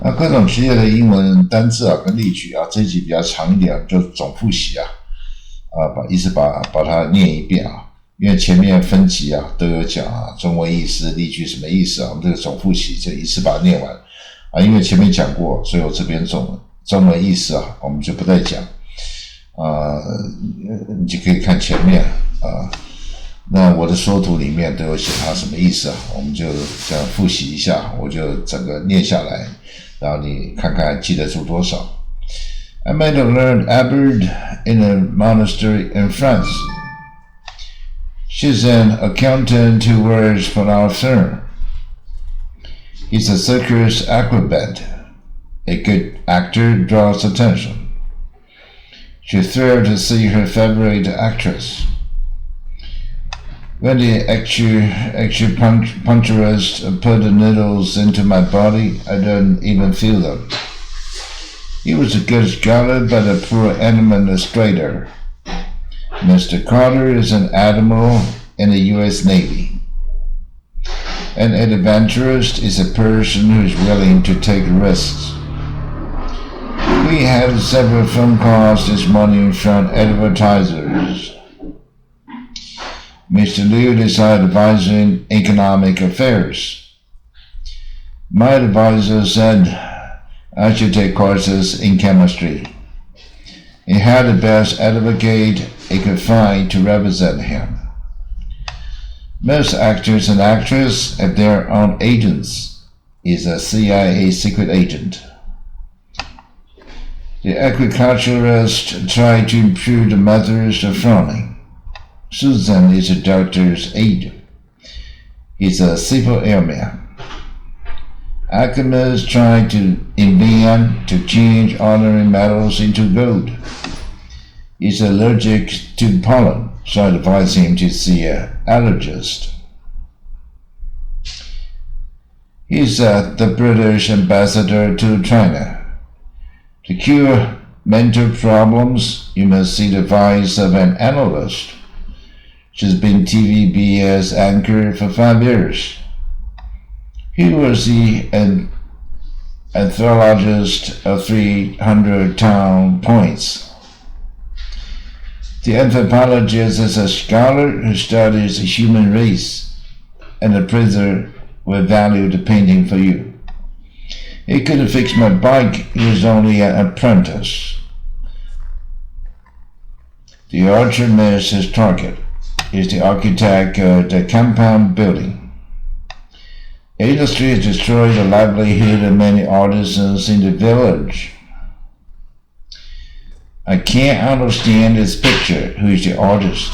各种职业的英文单字跟例句这一集比较长一点，就总复习一次把它念一遍因为前面分集都有讲中文意思、例句什么意思我们这个总复习就一次把它念完因为前面讲过，所以我这边中文意思我们就不再讲你就可以看前面那我的缩图里面都有写它什么意思我们就这样复习一下，我就整个念下来，然后你看看记得住多少。I met a learned abbot in a monastery in France. She's an accountant who works for our firm. He's a circus acrobat. A good actor draws attention. She thrilled to see her favorite actress. When the acupuncturist put the needles into my body, I didn't even feel them. He was a good scholar, but a poor administrator. Mr. Carter is an admiral in the U.S. Navy. An adventurist is a person who is willing to take risks. We had several phone calls this morning from advertisers. Mr. Liu is advising economic affairs. My advisor said I should take courses in chemistry. He had the best advocate he could find to represent him. Most actors and actresses have their own agents. He's a CIA secret agent. The agriculturist tried to improve the methods of farming. Susan is a doctor's aide. He's a civil airman. Alchemists try to invent to change ordinary metals into gold. He's allergic to pollen, so I advise him to see an allergist. He's the British ambassador to China. To cure mental problems, you must see the advice of an analyst. She's been TVBS anchor for 5 years. He was the anthologist of 300 town points. The anthropologist is a scholar who studies the human race, and the prisoner will value the painting for you. He couldn't fix my bike, he was only an apprentice. The archer missed his target. He's the architect of the compound building. The industry has destroyed the livelihood of many artisans in the village. I can't understand this picture. Who is the artist?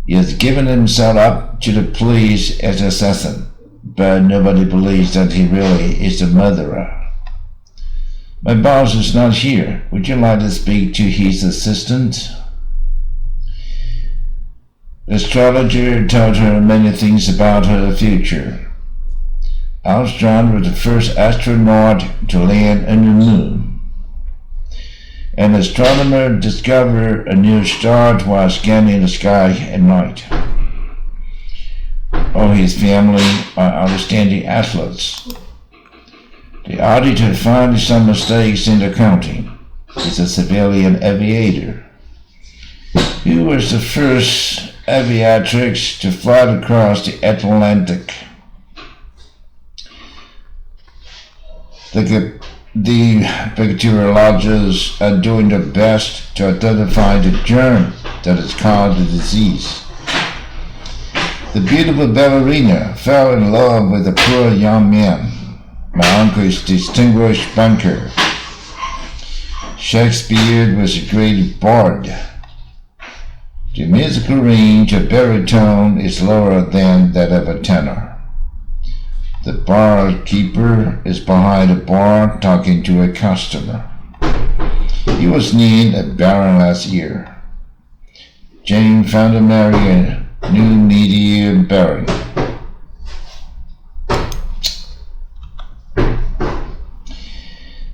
He has given himself up to the police as an assassin, but nobody believes that he really is the murderer. My boss is not here. Would you like to speak to his assistant? The astrologer told her many things about her future. Armstrong was the first astronaut to land on the moon. An astronomer discovered a new star while scanning the sky at night. All his family are outstanding athletes. The auditor found some mistakes in the accounting. He's a civilian aviator. He was the first aviatrix to fly across the Atlantic. The bacteriologists are doing their best to identify the germ that has caused the disease. The beautiful ballerina fell in love with a poor young man. My uncle is a distinguished banker. Shakespeare was a great bard. The musical range of baritone is lower than that of a tenor. The barkeeper is behind the bar talking to a customer. He was named a baron last year. Jane found him marrying a new needy baron.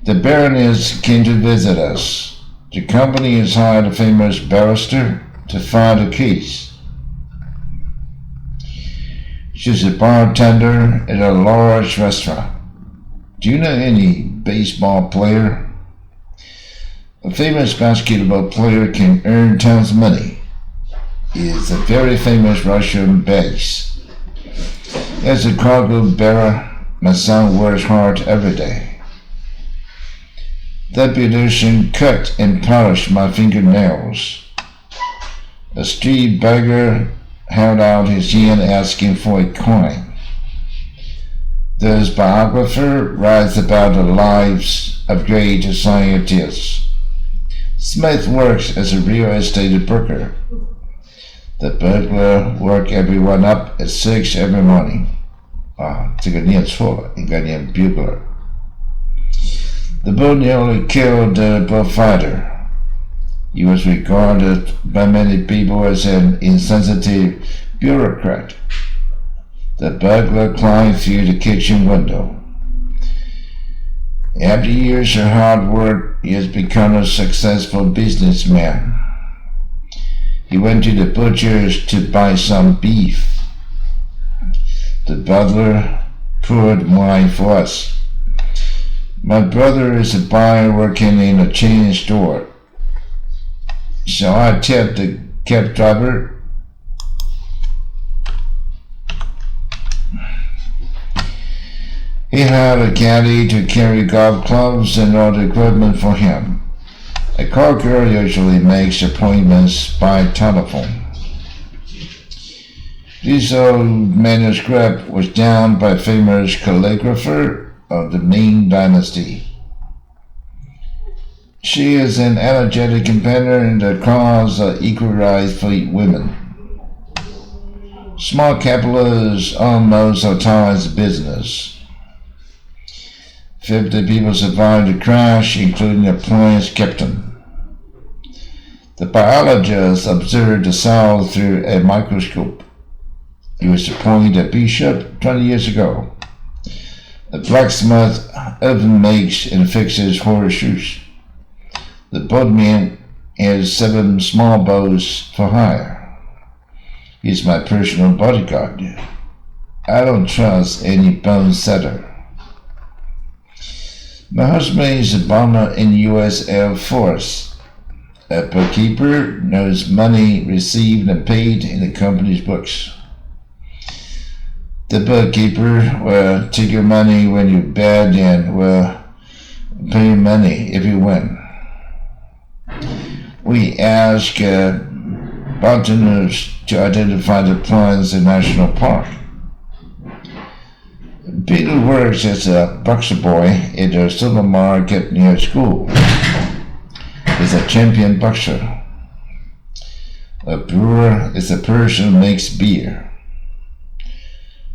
The baroness came to visit us. The company has hired a famous barrister to file the case. She's a bartender at a large restaurant. Do you know any baseball player? A famous basketball player can earn tons of money. He is a very famous Russian bass. As a cargo bearer, my son works hard every day. The beautician cut and polished my fingernails. A street beggar held out his hand asking for a coin. This biographer writes about the lives of great scientists. Smith works as a real estate broker. The burglar woke everyone up at 6 every morning. 这个念错了，应该念 bugler. The bull nearly killed the bullfighter. He was regarded by many people as an insensitive bureaucrat. The burglar climbed through the kitchen window. After years of hard work, he has become a successful businessman. He went to the butcher's to buy some beef. The butler poured wine for us. My brother is a buyer working in a chain store. Shall I tip the cab driver? He hired a caddy to carry golf clubs and other equipment for him. A call girl usually makes appointments by telephone. This old manuscript was done by a famous calligrapher of the Ming Dynasty. She is an energetic companion in the cause of equal rights for women. Small capitalists own most of Taiwan's business. 50 people survived the crash, including the plane's captain. The biologist observed the cell through a microscope. He was appointed a bishop 20 years ago. The blacksmith often makes and fixes horseshoes. The boatman has 7 small boats for hire. He's my personal bodyguard. I don't trust any bone setter. My husband is a bomber in the U.S. Air Force. A bookkeeper knows money received and paid in the company's books. The bookkeeper will take your money when you bet and will pay you money if you win. We ask botanist to identify the plants in National Park. Peter works as a boxer boy at a supermarket near school. He's a champion boxer. A brewer is a person who makes beer.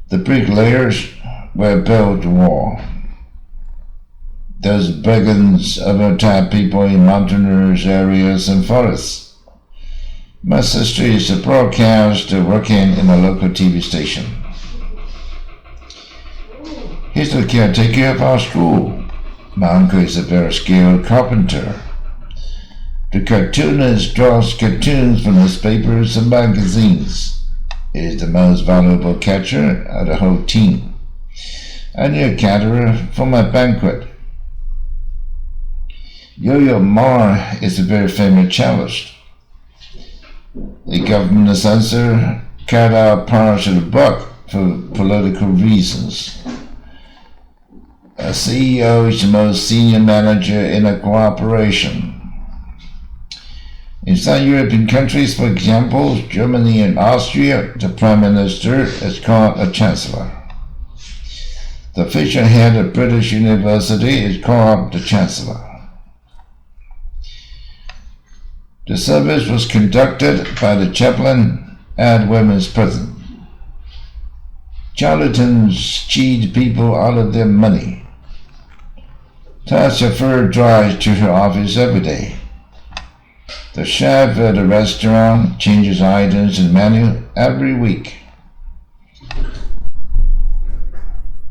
The bricklayers will build the wall. Those brigands overtime people in mountainous areas and forests. My sister is a broadcaster working in a local TV station. He's the caretaker of our school. My uncle is a very skilled carpenter. The cartoonist draws cartoons from newspapers and magazines. He is the most valuable catcher of the whole team. I need a caterer for my banquet. Yo-Yo Ma is a very famous cellist. The government censor cut out parts of the book for political reasons. A CEO is the most senior manager in a corporation. In some European countries, for example, Germany and Austria, the Prime Minister is called a Chancellor. The official head of British University is called the Chancellor. The service was conducted by the chaplain at women's prison. Charlatans cheat people out of their money. Taxi chauffeur drives to her office every day. The chef at the restaurant changes items in the menu every week.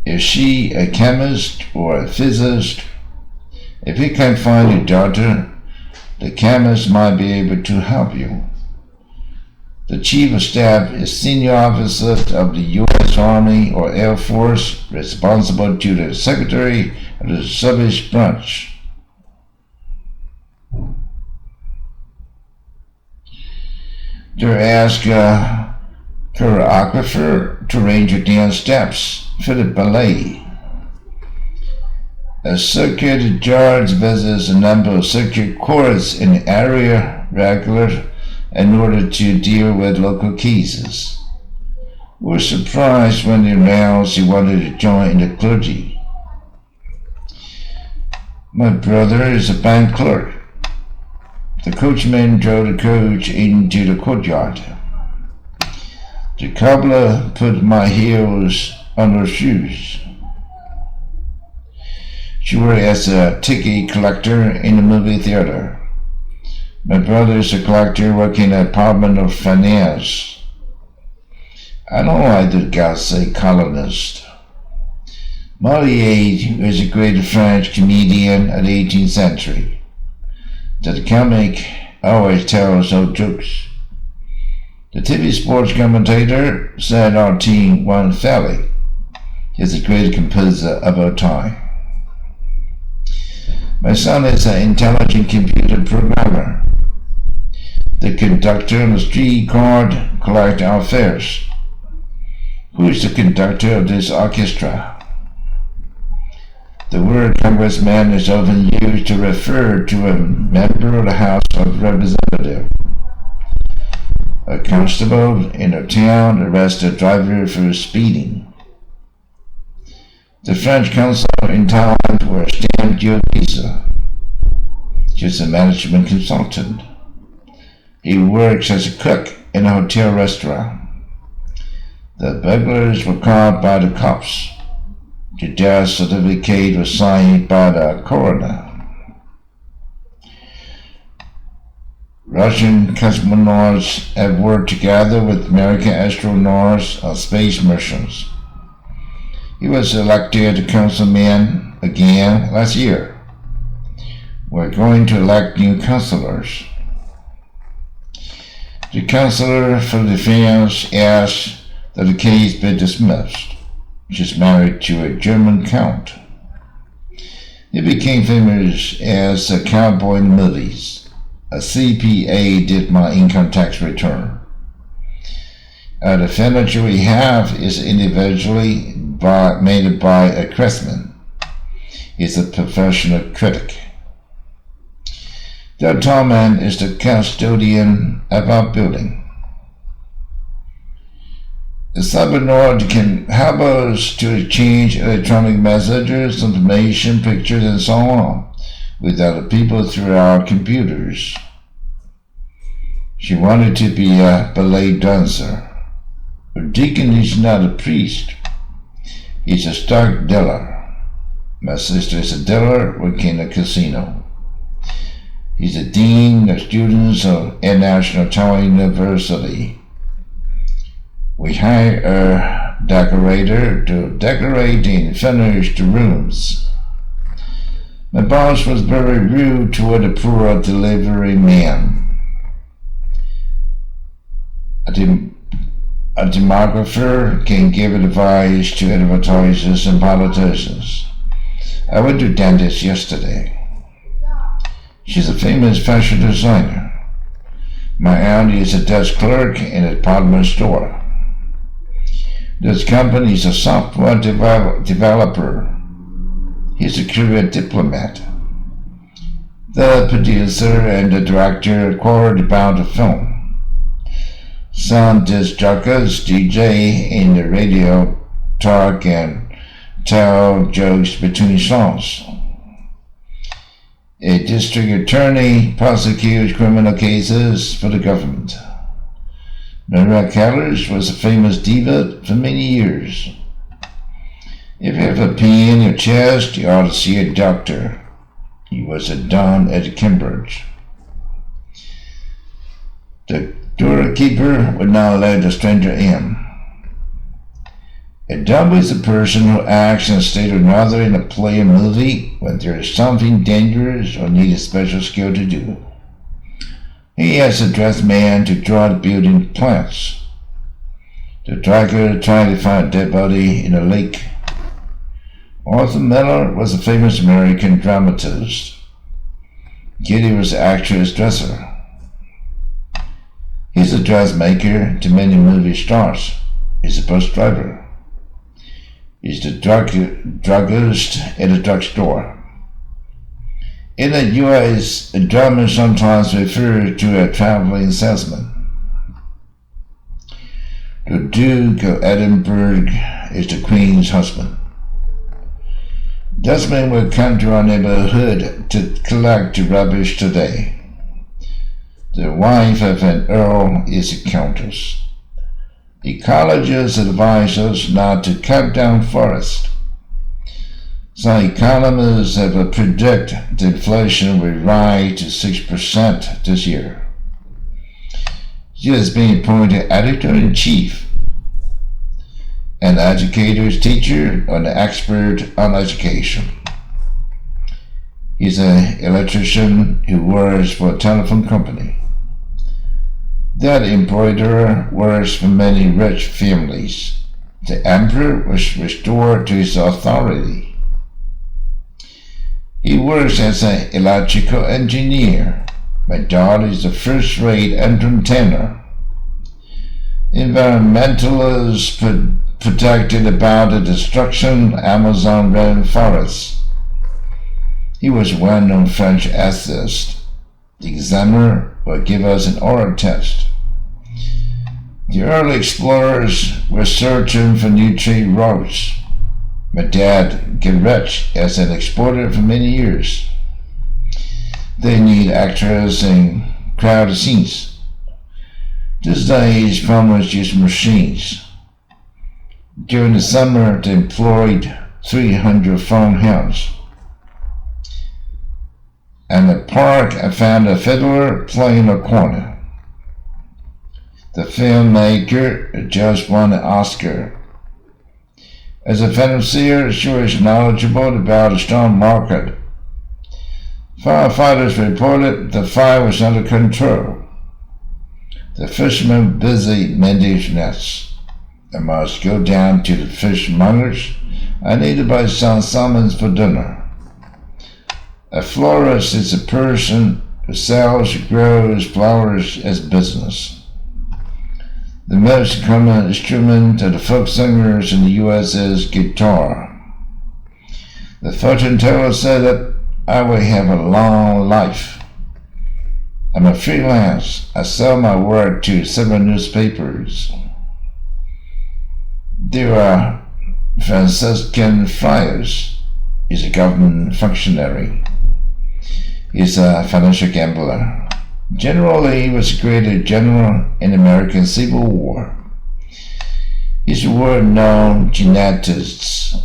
Is she a chemist or a physicist? If you can't find your daughter, the chemist might be able to help you. The Chief of Staff is senior officer of the U.S. Army or Air Force, responsible to the Secretary of the Service Branch. To ask a choreographer to arrange your dance steps for the ballet. A circuit judge visits a number of circuit courts in the area regularly in order to deal with local cases. We were surprised when they announced he wanted to join the clergy. My brother is a bank clerk. The coachman drove the coach into the courtyard. The cobbler put my heels on her shoes. She worked as a ticket collector in the movie theater. My brother is a collector working at the Department of Finance. I don't like the guys say colonist. Molière was a great French comedian of the 18th century. The comic always tells no jokes. The TV sports commentator said our team won fairly. He's the greatest composer of our time. My son is an intelligent computer programmer. The conductor on the streetcar collects our fares. Who is the conductor of this orchestra? The word congressman is often used to refer to a member of the House of Representatives. A constable in a town arrests a driver for speeding. The French consul in Thailand will stamp your visa. She's a management consultant. He works as a cook in a hotel restaurant. The burglars were caught by the cops. The death certificate was signed by the coroner. Russian cosmonauts have worked together with American astronauts on space missions. He was elected councilman again last year. We're going to elect new councilors. The councilor for defense asked that the case be dismissed. She's married to a German count. He became famous as a cowboy in movies. A CPA did my income tax return. The furniture we have is individually made by a craftsman. He's a professional critic. The Tungmen is the custodian of our building. The Cybernaut can help us to exchange electronic messages, information, pictures, and so on with other people through our computers. She wanted to be a ballet dancer. Her deacon is not a priest. He's a stock dealer. My sister is a dealer working in a casino. He's a dean of students of International Taiwan University. We hired a decorator to decorate and furnish the rooms. My boss was very rude toward the poor delivery man. A demographer can give advice to advertisers and politicians. I went to dentist yesterday. She's a famous fashion designer. My aunt is a desk clerk in a department store. This company is a software developer. He's a career diplomat. The producer and the director quarreled about the film. Some disc jockeys DJ in the radio talk and tell jokes between songs. A district attorney prosecutes criminal cases for the government. Maria Callas was a famous diva for many years. If you have a pain in your chest, you ought to see a doctor. He was a don at Cambridge. The doorkeeper would not let the stranger in. A dumb is a person who acts in a state or another in a play or movie when there is something dangerous or needs a special skill to do. He has a dressed man to draw the building plans. The tracker tried to find a dead body in a lake. Arthur Miller was a famous American dramatist. Kitty was the actress dresser. He's a dressmaker to many movie stars. He's a bus driver. He's the druggist at a drugstore. In the U.S., a drummer sometimes refers to a traveling salesman. The Duke of Edinburgh is the Queen's husband. Dustmen will come to our neighborhood to collect the rubbish today. The wife of an earl is a countess. Ecologists advise us not to cut down forests. Some economists have predicted the inflation will rise to 6% this year. She has been appointed editor-in-chief, an educator's teacher, or an expert on education. He's an electrician who works for a telephone company. That embroiderer works for many rich families. The emperor was restored to his authority. He works as an electrical engineer. My daughter is a first-rate entertainer. Environmentalists protected about the destruction of Amazon rainforests. He was a well-known French essayist. The examiner will give us an oral test. The early explorers were searching for new trade routes. My dad got rich as an exporter for many years. They need actors in crowded scenes. These days, farmers use machines. During the summer, they employed 300 farmhands. In the park, I found a fiddler playing a cornet. The filmmaker just won an Oscar. As a financier, she was knowledgeable about the stock market. Firefighters reported the fire was under control. The fishermen busy mending his nets. I must go down to the fishmongers. I need to buy some salmons for dinner. A florist is a person who sells or grows flowers as business. The most common instrument of the folk singers in the U.S. is guitar. The fortune teller said that I will have a long life. I'm a freelance. I sell my work to several newspapers. There are Franciscan friars. He's a government functionary. He's a financial gambler. Generally, he was a great general in the American Civil War. He's a world-known genetist.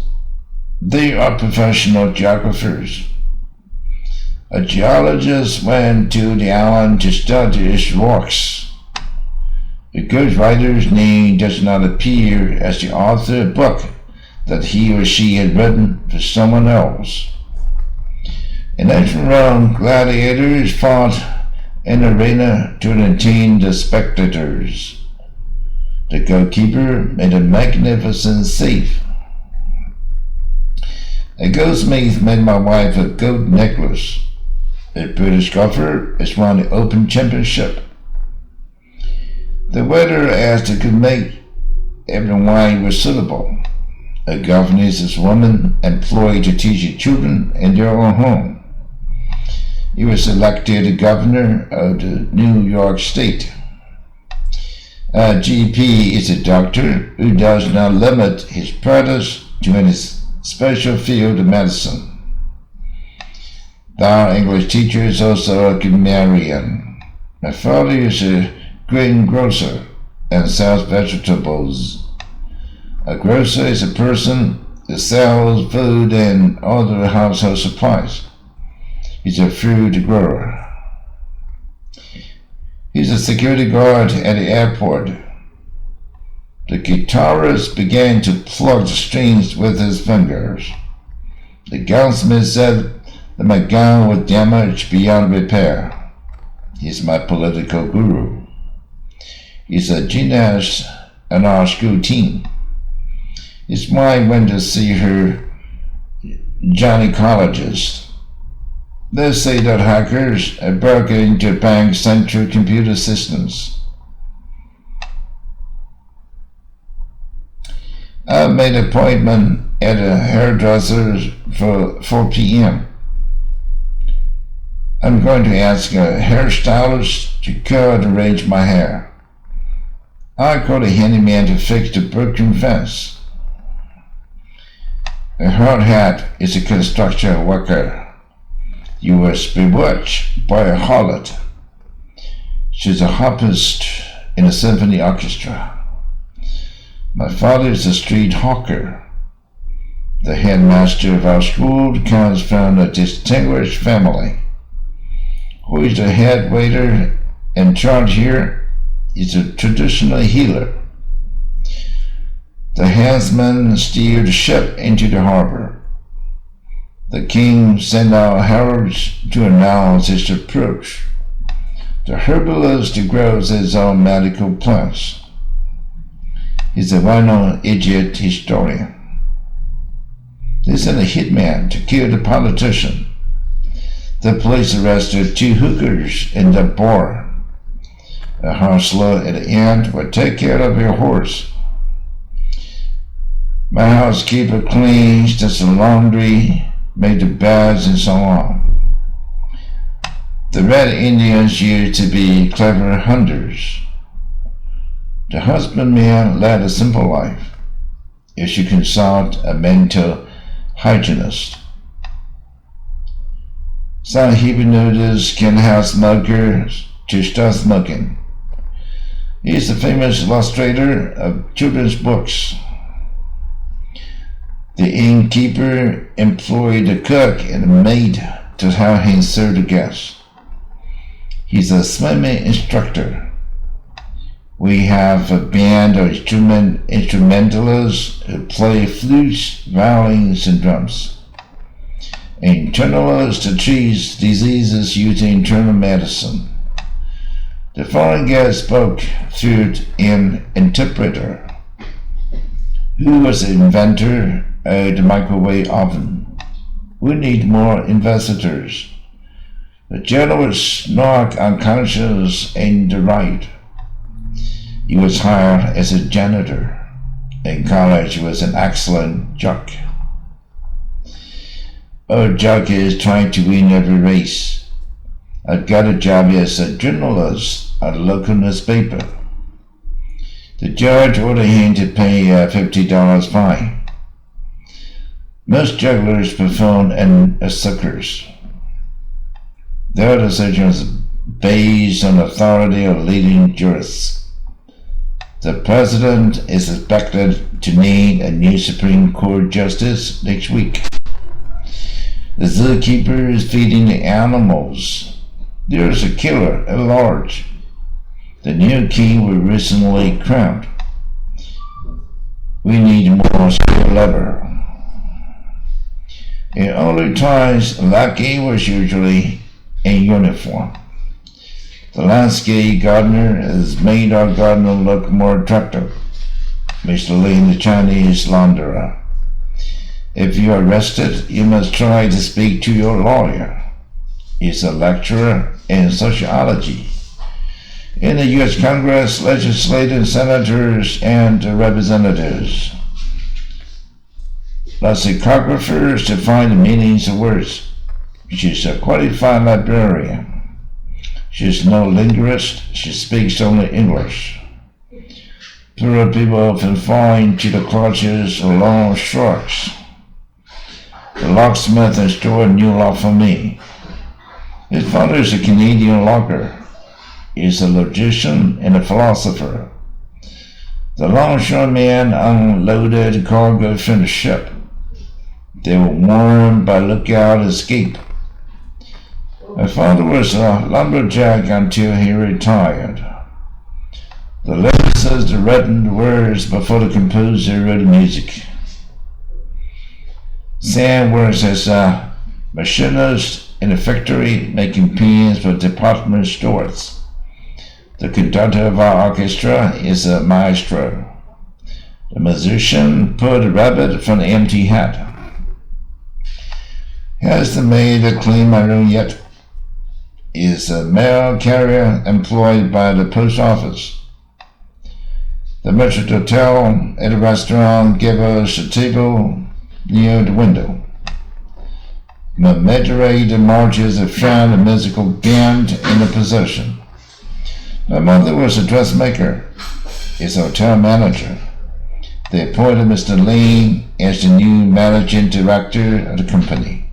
They are professional geographers. A geologist went to the island to study its rocks. A ghostwriter's name does not appear as the author of a book that he or she had written for someone else. In ancient Rome, gladiators fought in an arena to entertain the spectators. The goalkeeper made a magnificent save. A goldsmith made my wife a gold necklace. A British golfer has won the Open Championship. The waiter asked if he could make every wine was suitable. A governess is a woman employed to teach children in their own home. He was elected the governor of the New York State. A GP is a doctor who does not limit his practice to any special field of medicine. Our English teacher is also a grammarian. My father is a greengrocer and sells vegetables. A grocer is a person who sells food and other household supplies. He's a fruit grower. He's a security guard at the airport. The guitarist began to plug the strings with his fingers. The gunsmith said that my gun was damaged beyond repair. He's my political guru. He's a gymnast on our school team. His wife went to see her gynecologist. They say that hackers have broken into bank's central computer systems. I made an appointment at a hairdresser's for 4 p.m. I'm going to ask a hairstylist to cut and arrange my hair. I called a handyman to fix the broken fence. A hard hat is a construction worker. You was bewitched by a harlot. She's a harpist in a symphony orchestra. My father is a street hawker. The headmaster of our school comes from a distinguished family. Who is the head waiter in charge here is a traditional healer. The helmsman steered the ship into the harbor. The king sent out heralds to announce his approach. The herbalist grows his own medical plants. He's a well-known idiot historian. They sent a hitman to kill the politician. The police arrested 2 hookers in the bar. A hustler at the end will take care of your horse. My housekeeper cleans, does the laundry, makes the beds, and so on. The Red Indians used to be clever hunters. The husbandman led a simple life. You should consult a mental hygienist. Some hypnotists can help smokers to start smoking. He is a famous illustrator of children's books. The innkeeper employed a cook and a maid to help him serve the guests. He's a swimming instructor. We have a band of instrumentalists who play flutes, violins, and drums. Internalists treat diseases using internal medicine. The foreign guest spoke through an interpreter. Who was the inventor of the microwave oven? We need more investors. The journalist knocked unconscious in the right. He was hired as a janitor. In college, he was an excellent jock. Our jockey is trying to win every race. I got a job as a journalist at a local newspaper. The judge ordered him to pay a $50 fine. Most jugglers perform in a circus. Their decisions are based on the authority of leading jurists. The president is expected to name a new Supreme Court justice next week. The zookeeper is feeding the animals. There is a killer at large. The new king was recently crowned. We need more skilled labor. In early times, lackey was usually in uniform. The landscape gardener has made our garden look more attractive. Mr. Lin, the Chinese launderer. If you are arrested, you must try to speak to your lawyer. He's a lecturer in sociology. In the U.S. Congress, legislators, senators, and representatives. Lexicographers to find the meanings of words. She's a qualified librarian. She's no linguist. She speaks only English. Poor people often fall into the clutches of long shrugs. The locksmith installed a new lock for me. His father is a Canadian logger. He is a logician and a philosopher. The longshoremen unloaded cargo from the ship. They were warned by lookout escape. My father was a lumberjack until he retired. The lyricist written the words before the composer wrote the music. Sam works as a machinist in a factory making pens for department stores. The conductor of our orchestra is a maestro. The musician pulled a rabbit from an empty hat. Has the maid cleaned my room yet? Is a mail carrier employed by the post office. The merchant hotel at a restaurant gave us a table near the window. My maid marches found a musical band in the possession. My mother was a dressmaker, is a hotel manager. They appointed Mr. Lin as the new managing director of the company.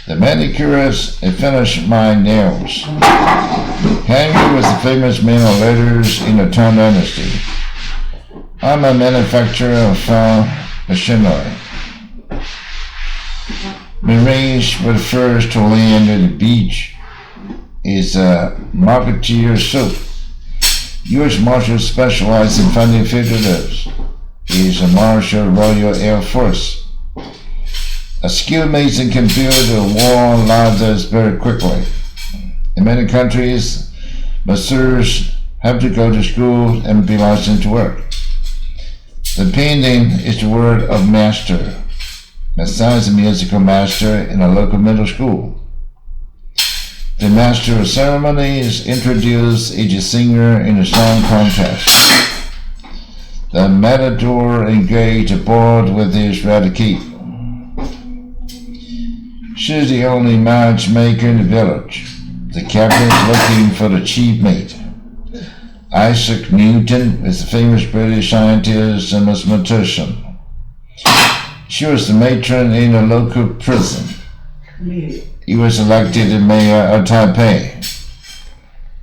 The manicurist finished my nails. Henry was the famous man of letters in the Tang Dynasty. I'm a manufacturer of farm machinery. Marines were the first to land at the beach. Is a marketeer soap. U.S. Marshals specialize in finding fugitives. He is a Marshal Royal Air Force. A skilled mason can build a wall ladders very quickly. In many countries, masseurs have to go to school and be licensed to work. The painting is the word of master. My son is a musical master in a local middle school. The master of ceremonies introduced each singer in a song contest. The matador engaged a board with his red key. She's the only matchmaker in the village. The captain is looking for the chief mate. Isaac Newton is a famous British scientist and mathematician. She was the matron in a local prison. He was elected the mayor of Taipei.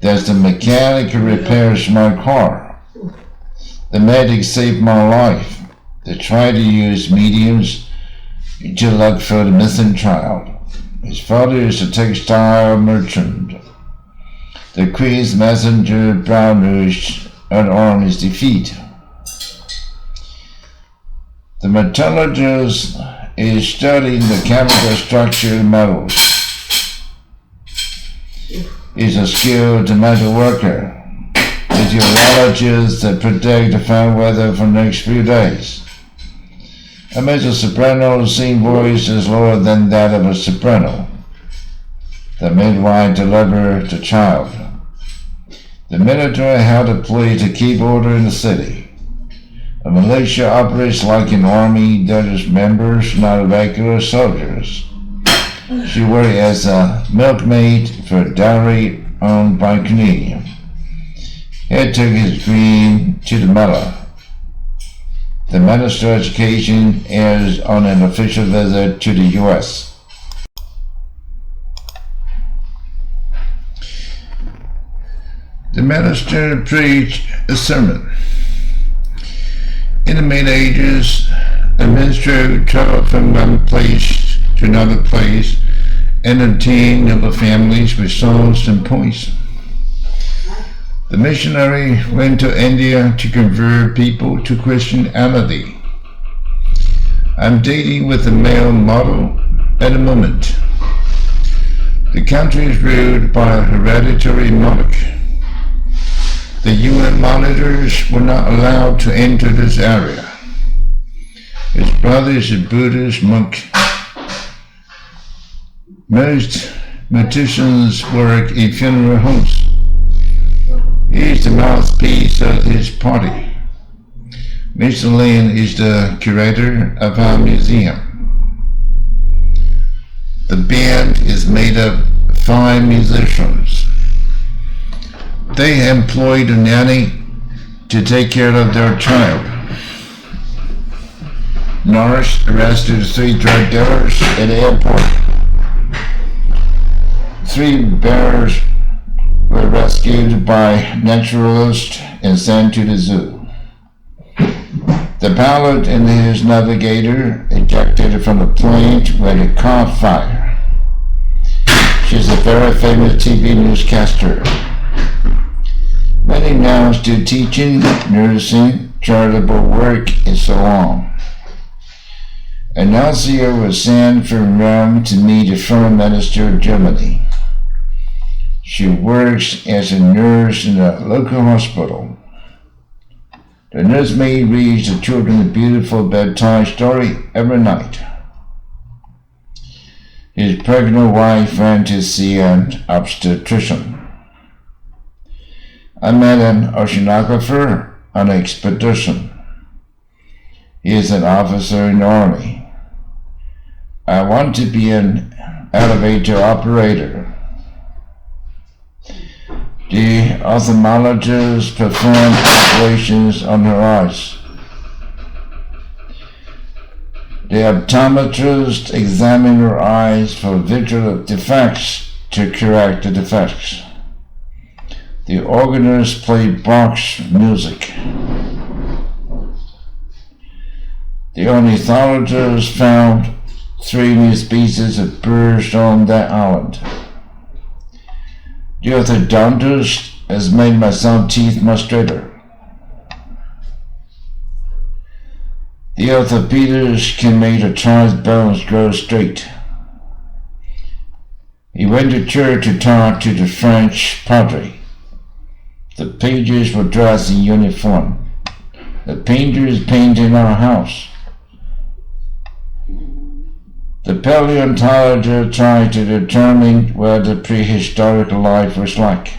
There's the mechanic who repairs my car. The medic saved my life. They tried to use mediums to look for the missing child. His father is a textile merchant. The Queen's messenger brownish an army's defeat. The metallurgist is studying the chemical structure of metals. He's a skilled metal worker. Meteorologists that predict the fine weather for the next few days. A mezzo-soprano's singing voice is lower than that of a soprano. The midwife delivered the child. The military held a plea to keep order in the city. A militia operates like an army that is members, not regular soldiers. She worked as a milkmaid for a dairy owned by a Canadian. He took his dream to the mother. The Minister of Education is on an official visit to the U.S. The minister preached a sermon. In the Middle Ages, a minister would travel from one place to another place and entertain noble families with songs and poems. The missionary went to India to convert people to Christianity. I'm dating with a male model at the moment. The country is ruled by a hereditary monarch. The UN monitors were not allowed to enter this area. His brother is a Buddhist monk. Most morticians work in funeral homes. He is the mouthpiece of his party. Mr. Lin is the curator of our museum. The band is made up of 5 musicians. They employed a nanny to take care of their child. Norris arrested 3 drug dealers at the airport. 3 bears were rescued by naturalists and sent to the zoo. The pilot and his navigator ejected from the plane where it caught fire. She's a very famous TV newscaster. Many now do teaching, nursing, charitable work, and so on. A nuncio was sent from Rome to meet the foreign minister of Germany. She works as a nurse in a local hospital. The nursemaid reads the children a beautiful bedtime story every night. His pregnant wife went to see an obstetrician. I met an oceanographer on an expedition. He is an officer in the Army. I want to be an elevator operator. The ophthalmologist performed operations on her eyes. The optometrist examined her eyes for visual defects to correct the defects. The organist played Bach's music. The ornithologist found 3 new species of birds on that island. The orthodontist has made my son's teeth much straighter. The orthopedist can make a child's bones grow straight. He went to church to talk to the French padre. The pages were dressed in uniform. The painters painted our house. The paleontologist tried to determine what the prehistoric life was like.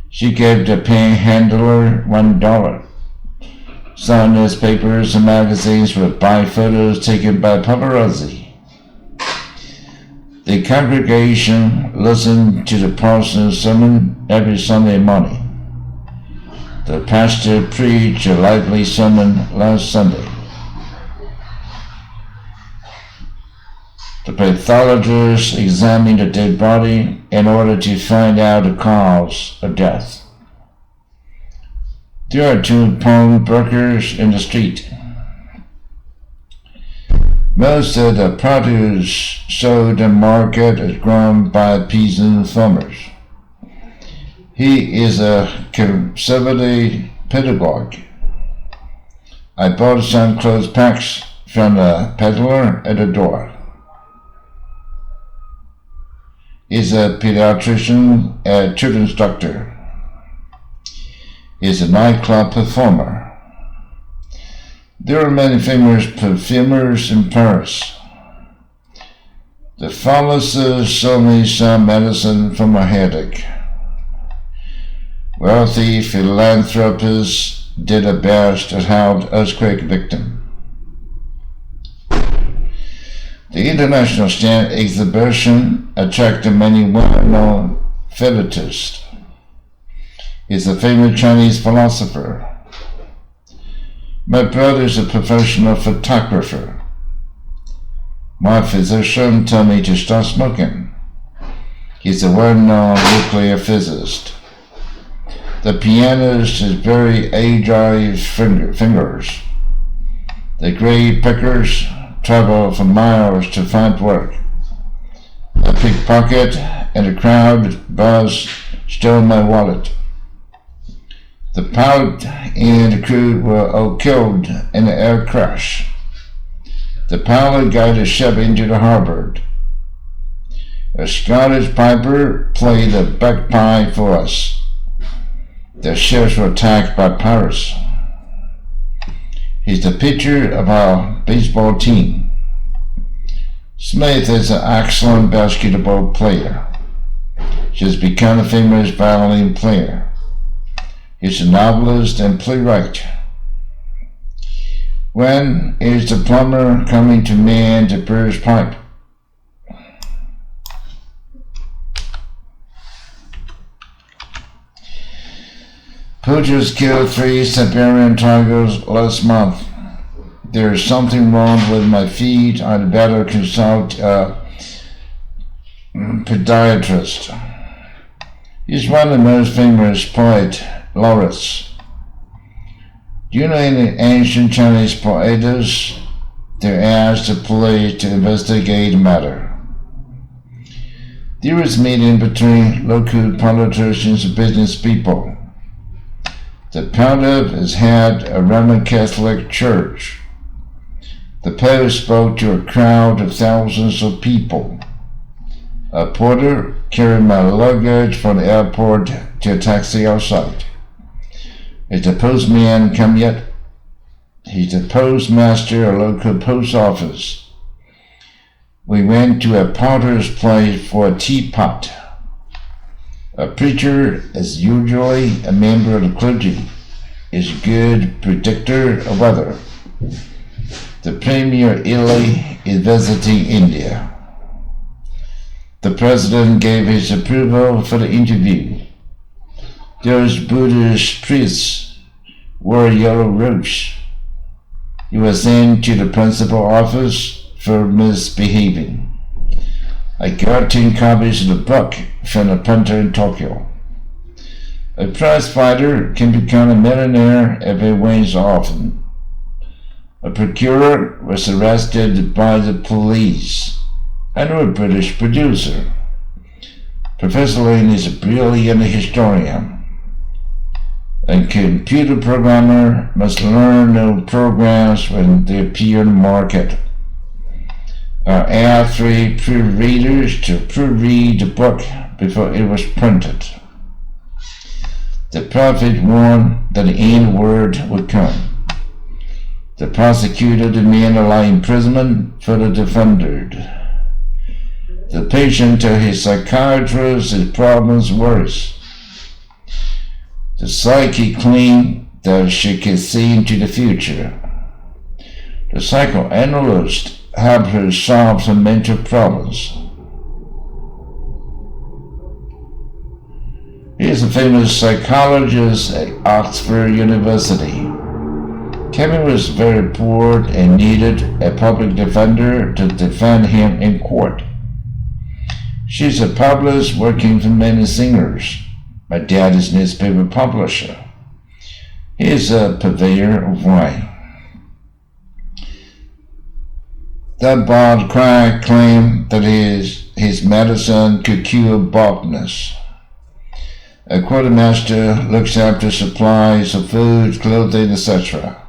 She gave the panhandler $1. Some newspapers and magazines would buy photos taken by paparazzi. The congregation listened to the parson's sermon every Sunday morning. The pastor preached a lively sermon last Sunday. The pathologist examined the dead body in order to find out the cause of death. There are 2 pawnbrokers in the street. Most of the produce sold in market is grown by peasant farmers. He is a conservative pedagogue. I bought some clothes packs from the peddler at the door. He's a pediatrician, a children's doctor. He's a nightclub performer. There are many famous perfumers in Paris. The pharmacist sold me some medicine for my headache. Wealthy philanthropists did their best to help earthquake victims. The International Stand exhibition attracted many well-known philatelists. He's a famous Chinese philosopher. My brother is a professional photographer. My physician told me to stop smoking. He's a well-known nuclear physicist. The pianist has very agile fingers. The grave pickers travel for miles to find work. A pickpocket and a crowd buzz stole my wallet. The pilot and the crew were all killed in an air crash. The pilot guided the ship into the harbor. A Scottish piper played the bagpipe for us. The ships were attacked by pirates. He's the pitcher of our baseball team. Smith is an excellent basketball player. She has become a famous violin player. He's a novelist and playwright. When is the plumber coming to mend the burst pipe? Poachers killed 3 Siberian tigers last month. There is something wrong with my feet. I'd better consult a podiatrist. He's one of the most famous poet laureates. Do you know any ancient Chinese poets? They're asked to police to investigate the matter. There was a meeting between local politicians and business people. The pontiff has had a Roman Catholic church. The post spoke to a crowd of thousands of people. A porter carried my luggage from the airport to a taxi outside. Is the postman come yet? He's the postmaster at a local post office. We went to a potter's place for a teapot. A preacher is usually a member of the clergy, is a good predictor of weather. The Premier of Italy is visiting India. The President gave his approval for the interview. Those Buddhist priests wore yellow robes. He was sent to the principal office for misbehaving. I got 10 copies of the book from a printer in Tokyo. A prize fighter can become a millionaire if he wins often. A procurer was arrested by the police. I know a British producer. Professor Lane is a brilliant historian. A computer programmer must learn new programs when they appear in the market. I asked 3 proofreaders to proofread the book before it was printed. The prophet warned that the end word would come. The prosecutor demanded life imprisonment for the defendant. The patient told his psychiatrist his problems worse. The psychic claimed that she could see into the future. The psychoanalyst helped her solve some mental problems. He is a famous psychologist at Oxford University. Kevin was very poor and needed a public defender to defend him in court. She's a publicist working for many singers. My dad is a newspaper publisher. He is a purveyor of wine. That bald crack claimed that his medicine could cure baldness. A quartermaster looks after supplies of food, clothing, etc.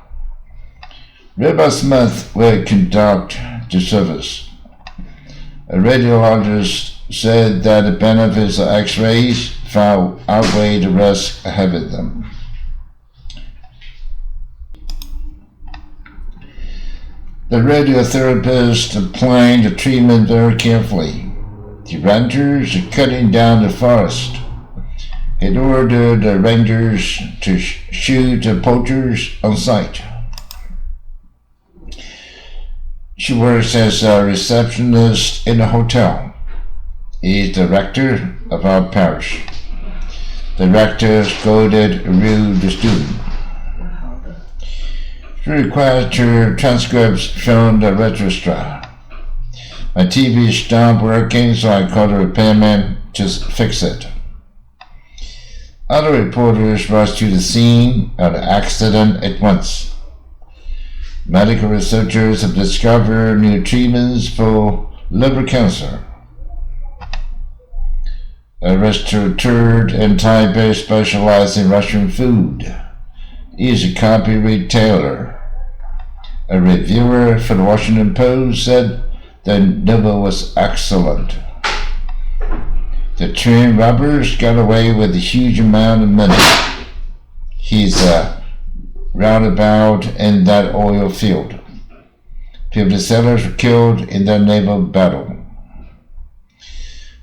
Rabbi Smith will conduct the service. A radiologist said that the benefits of X-rays far outweigh the risk of having them. The radiotherapist planned the treatment very carefully. The rangers are cutting down the forest. He ordered the rangers to shoot the poachers on sight. She works as a receptionist in a hotel. He is the rector of our parish. The rector scolded rude student. She requires her transcripts from the registrar. My TV stopped working, so I called the repairman to fix it. Other reporters rushed to the scene of the accident at once. Medical researchers have discovered new treatments for liver cancer. A restaurateur in Taipei specializes in Russian food. He is a copy retailer. A reviewer for the Washington Post said the novel was excellent. The train robbers got away with a huge amount of money. He's a roundabout in that oil field. 50 sailors were killed in that naval battle.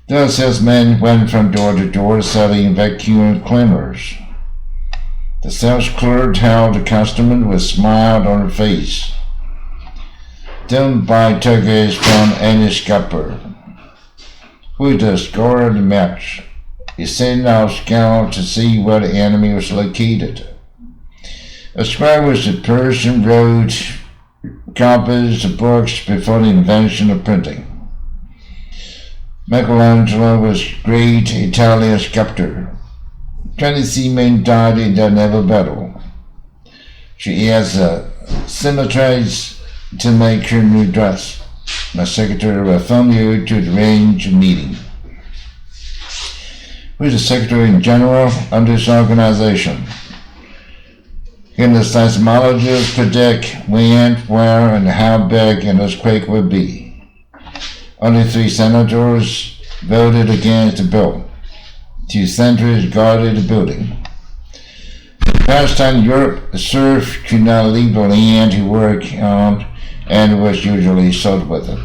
The salesman went from door to door selling vacuum cleaners. The sales clerk held the customer with a smile on her face. Don't buy turkeys from any scalper. Who is the scorer of the match? He sent out scouts to see where the enemy was located. A scribe was the person who wrote copies of books before the invention of printing. Michelangelo was a great Italian sculptor. 20 seamen died in that naval battle. She has cemeteries to make her new dress. My secretary will phone you to arrange a meeting. Who is the secretary in general of this organization? Can the seismologists predict when, where, and how big an earthquake will be? Only 3 senators voted against the bill. 2 senators guarded the building. In the past time in Europe, the serf could not leave the land he worked on and was usually sold with it.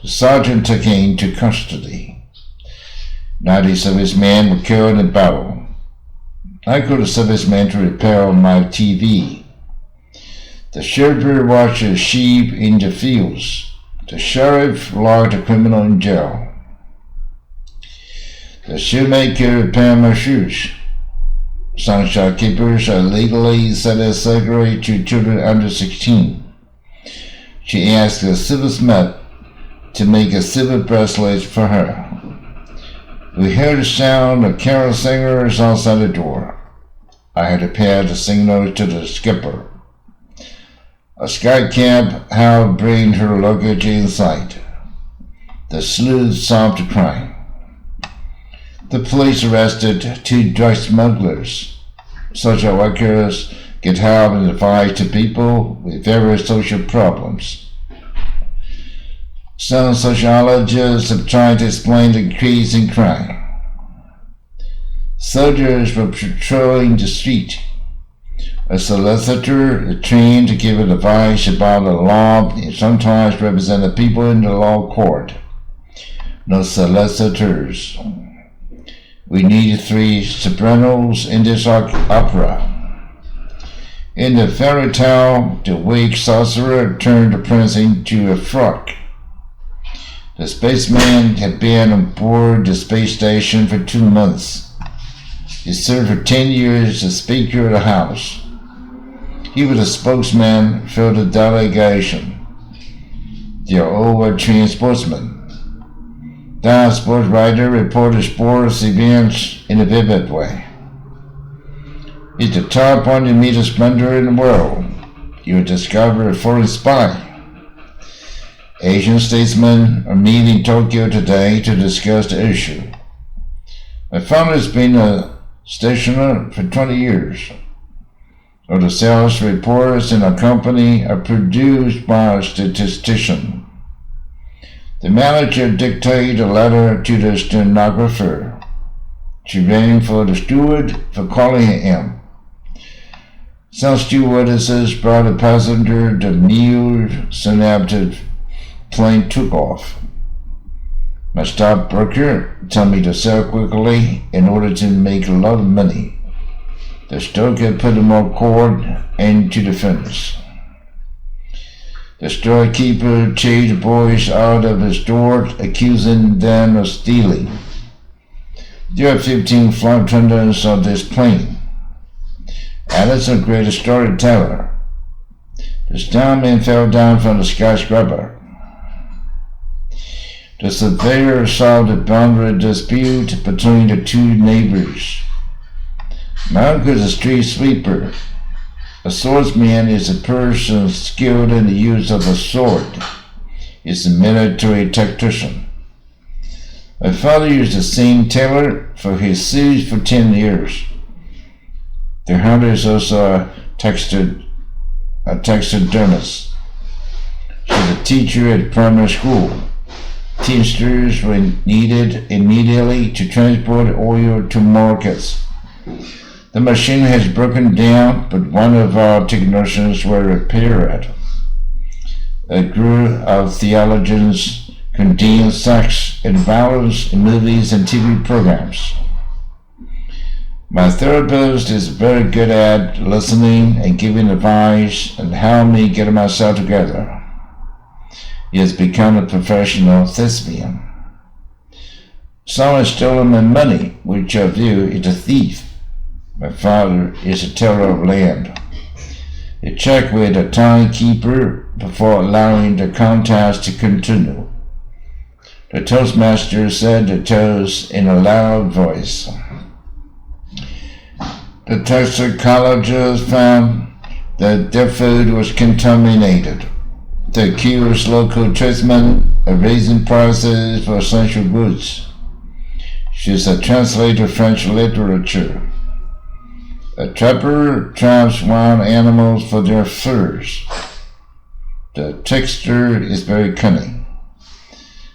The sergeant took him into custody. 90 servicemen were killed in battle. I called a serviceman to repair my TV. The shepherd watched the sheep in the fields. The sheriff locked the criminal in jail. The shoemaker repaired my shoes. Some shopkeepers illegally sell their cigarettes to children under 16. She asked the silversmith to make a silver bracelet for her. We heard the sound of carol singers outside the door. I had to pay the signal to the skipper. A sky cab had bring her luggage in sight. The sleuth stopped crying. The police arrested 2 drug smugglers. Social workers get help and advice to people with various social problems. Some sociologists have tried to explain the increase in crime. Soldiers were patrolling the street. A solicitor is trained to give advice about the law and sometimes represent the people in the law court. No solicitors. We need 3 sopranos in this opera. In the fairy tale, the weak sorcerer turned the prince into a frog. The spaceman had been on board the space station for 2 months. He served for 10 years as Speaker of the House. He was a spokesman for the delegation. The over-trained sportsman. The sports writer reported sports events in a vivid way. It's the top 100-meter sprinter in the world. You discover a foreign spy. Asian statesmen are meeting in Tokyo today to discuss the issue. My father has been a stationer for 20 years. All the sales reports in a company are produced by a statistician. The manager dictated a letter to the stenographer. She rang for the steward for calling him. Some stewardesses brought a passenger the meal soon after the plane took off. My stockbroker told me to sell quickly in order to make a lot of money. The storekeeper put more cord into the furnace. The storekeeper chased the boys out of his store, accusing them of stealing. There are 15 flight attendants on this plane. Alice is a great storyteller. The stuntman fell down from the skyscraper. The surveyor solved a boundary dispute between the 2 neighbors. My uncle is a street sweeper. A swordsman is a person skilled in the use of a sword. He's a military tactician. My father used the same tailor for his suits for 10 years. The hunter is also a taxidermist. She's a teacher at primary school. Teamsters were needed immediately to transport oil to markets. The machine has broken down, but one of our technicians will repair it. A group of theologians condemn sex and violence in movies and TV programs. My therapist is very good at listening and giving advice and helping me get myself together. He has become a professional thespian. Someone has stolen my money, which I view is a thief. My father is a teller of land. He checked with the timekeeper before allowing the contest to continue. The toastmaster said the toast in a loud voice. The toxicologist found that their food was contaminated. The accused local tradesmen of raising prices for essential goods. She is a translator of French literature. A trapper traps wild animals for their furs. The trickster is very cunning.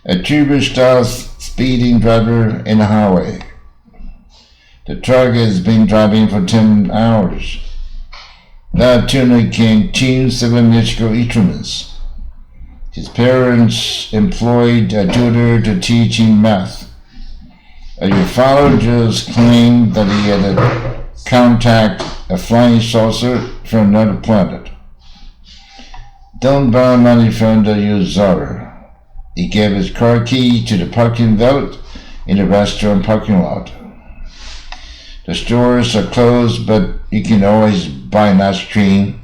A trooper stops speeding driver in the highway. The truck has been driving for 10 hours. That tuner can tune 7 musical instruments. His parents employed a tutor to teach him math. A ufologist claimed that he had contact a flying saucer from another planet. Don't borrow money from the usurer. He gave his car key to the parking valet in the restaurant parking lot. The stores are closed, but you can always buy an ice cream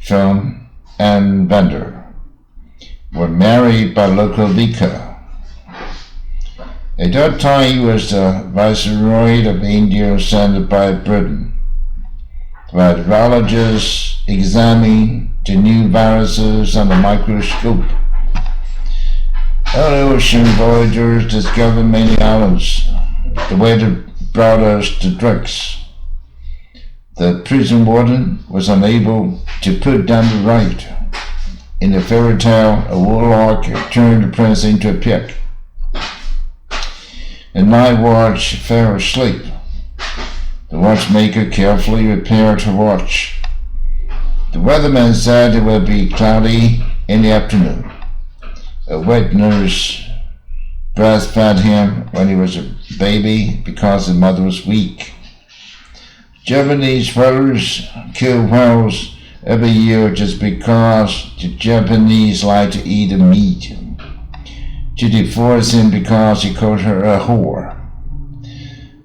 from an vendor. Were married by local vicar. At that time, he was the viceroy of India sent by Britain. The virologists examined the new viruses under the microscope. Early ocean voyagers discovered many islands. The weather brought us the drugs. The prison warden was unable to put down the right. In the fairy tale, a warlock turned the prince into a pig. The night watch fell asleep. The watchmaker carefully repaired her watch. The weatherman said it would be cloudy in the afternoon. A wet nurse breastfed him when he was a baby because his mother was weak. Japanese farmers kill whales every year just because the Japanese like to eat the meat. She divorced him because he called her a whore.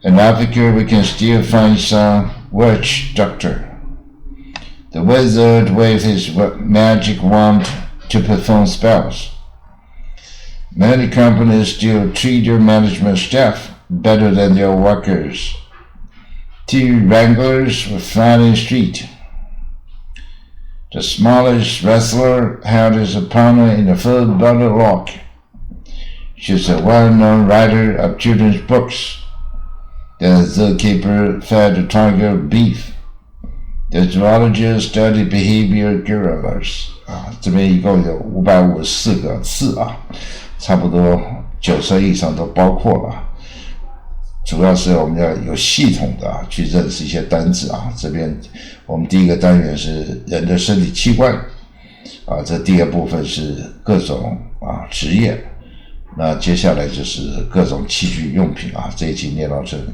In Africa, we can still find some witch doctor. The wizard waved his magic wand to perform spells. Many companies still treat their management staff better than their workers. 2 wranglers were fighting in the street. The smallest wrestler held his opponent in a full-bottle lock. She's a well-known writer of children's books. The zookeeper fed the tiger beef. The zoologist studied behavior gorillas. 这边一共有554个字啊，差不多90以上都包括了。主要是我们要有系统的去认识一些单字啊。这边我们第一个单元是人的身体器官啊，这第二部分是各种职业。那接下来就是各种器具用品啊，这一集念到这里。